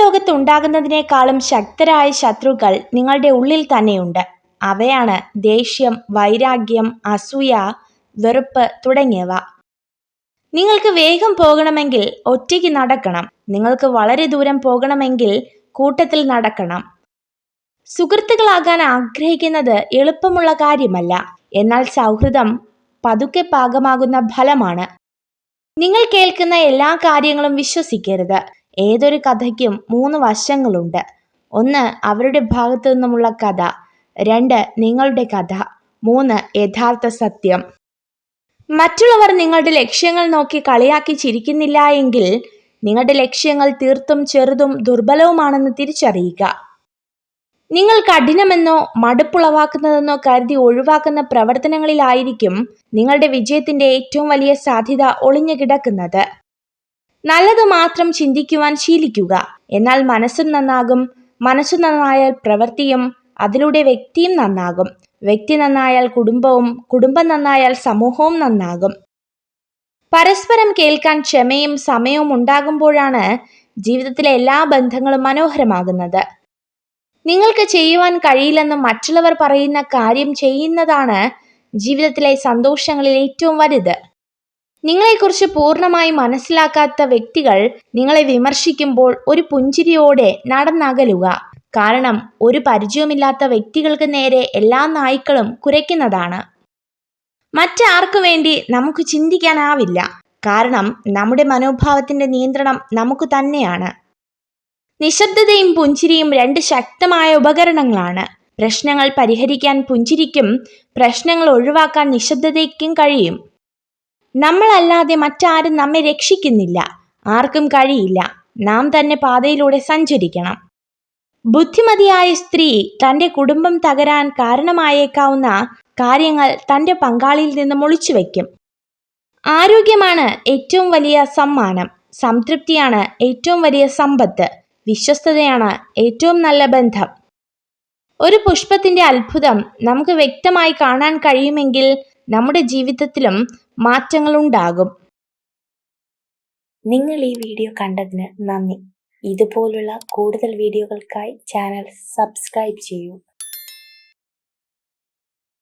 ലോകത്തുണ്ടാകുന്നതിനേക്കാളും ശക്തരായ ശത്രുക്കൾ നിങ്ങളുടെ ഉള്ളിൽ തന്നെയുണ്ട്. അവയാണ് ദേഷ്യം, വൈരാഗ്യം, അസൂയ, വെറുപ്പ് തുടങ്ങിയവ. നിങ്ങൾക്ക് വേഗം പോകണമെങ്കിൽ ഒറ്റയ്ക്ക് നടക്കണം. നിങ്ങൾക്ക് വളരെ ദൂരം പോകണമെങ്കിൽ കൂട്ടത്തിൽ നടക്കണം. സുഹൃത്തുക്കളാകാൻ ആഗ്രഹിക്കുന്നത് എളുപ്പമുള്ള കാര്യമല്ല. എന്നാൽ സൗഹൃദം പതുക്കെ പാകമാകുന്ന ഫലമാണ്. നിങ്ങൾ കേൾക്കുന്ന എല്ലാ കാര്യങ്ങളും വിശ്വസിക്കരുത്. ഏതൊരു കഥയ്ക്കും 3 വശങ്ങളുണ്ട്. 1 അവരുടെ ഭാഗത്തു നിന്നുമുള്ള കഥ, 2 നിങ്ങളുടെ കഥ, 3 യഥാർത്ഥ സത്യം. മറ്റുള്ളവർ നിങ്ങളുടെ ലക്ഷ്യങ്ങൾ നോക്കി കളിയാക്കി ചിരിക്കുന്നില്ല എങ്കിൽ നിങ്ങളുടെ ലക്ഷ്യങ്ങൾ തീർത്തും ചെറുതും ദുർബലവുമാണെന്ന് തിരിച്ചറിയുക. നിങ്ങൾ കഠിനമെന്നോ മടുപ്പുളവാക്കുന്നതെന്നോ കരുതി ഒഴിവാക്കുന്ന പ്രവർത്തനങ്ങളിലായിരിക്കും നിങ്ങളുടെ വിജയത്തിന്റെ ഏറ്റവും വലിയ സാധ്യത ഒളിഞ്ഞു കിടക്കുന്നത്. നല്ലത് മാത്രം ചിന്തിക്കുവാൻ ശീലിക്കുക. എന്നാൽ മനസ്സും നന്നാകും. മനസ്സു നന്നായാൽ പ്രവൃത്തിയും, അതിലൂടെ വ്യക്തിയും നന്നാകും. വ്യക്തി നന്നായാൽ കുടുംബവും, കുടുംബം നന്നായാൽ സമൂഹവും നന്നാകും. പരസ്പരം കേൾക്കാൻ ക്ഷമയും സമയവും ഉണ്ടാകുമ്പോഴാണ് ജീവിതത്തിലെ എല്ലാ ബന്ധങ്ങളും മനോഹരമാകുന്നത്. നിങ്ങൾക്ക് ചെയ്യുവാൻ കഴിയില്ലെന്ന് മറ്റുള്ളവർ പറയുന്ന കാര്യം ചെയ്യുന്നതാണ് ജീവിതത്തിലെ സന്തോഷങ്ങളിൽ ഏറ്റവും വലുത്. നിങ്ങളെക്കുറിച്ച് പൂർണ്ണമായി മനസ്സിലാക്കാത്ത വ്യക്തികൾ നിങ്ങളെ വിമർശിക്കുമ്പോൾ ഒരു പുഞ്ചിരിയോടെ നടന്നകലുക. കാരണം ഒരു പരിചയമില്ലാത്ത വ്യക്തികൾക്ക് നേരെ എല്ലാ നായ്ക്കളും കുരയ്ക്കുന്നതാണ്. മറ്റാർക്കു വേണ്ടി നമുക്ക് ചിന്തിക്കാനാവില്ല. കാരണം നമ്മുടെ മനോഭാവത്തിന്റെ നിയന്ത്രണം നമുക്ക് തന്നെയാണ്. നിശബ്ദതയും പുഞ്ചിരിയും 2 ശക്തമായ ഉപകരണങ്ങളാണ്. പ്രശ്നങ്ങൾ പരിഹരിക്കാൻ പുഞ്ചിരിക്കും, പ്രശ്നങ്ങൾ ഒഴിവാക്കാൻ നിശബ്ദതയ്ക്കും കഴിയും. നമ്മളല്ലാതെ മറ്റാരും നമ്മെ രക്ഷിക്കുന്നില്ല. ആർക്കും കഴിയില്ല. നാം തന്നെ പാതയിലൂടെ സഞ്ചരിക്കണം. ബുദ്ധിമതിയായ സ്ത്രീ തൻ്റെ കുടുംബം തകരാൻ കാരണമായേക്കാവുന്ന കാര്യങ്ങൾ തൻ്റെ പങ്കാളിയിൽ നിന്നും ഒളിച്ചുവെക്കും. ആരോഗ്യമാണ് ഏറ്റവും വലിയ സമ്മാനം. സംതൃപ്തിയാണ് ഏറ്റവും വലിയ സമ്പത്ത്. വിശ്വസ്തതയാണ് ഏറ്റവും നല്ല ബന്ധം. ഒരു പുഷ്പത്തിന്റെ അത്ഭുതം നമുക്ക് വ്യക്തമായി കാണാൻ കഴിയുമെങ്കിൽ നമ്മുടെ ജീവിതത്തിലും മാറ്റങ്ങൾ ഉണ്ടാകും. നിങ്ങൾ ഈ വീഡിയോ കണ്ടതിന് നന്ദി. ഇതുപോലുള്ള കൂടുതൽ വീഡിയോകൾക്കായി ചാനൽ സബ്സ്ക്രൈബ് ചെയ്യൂ.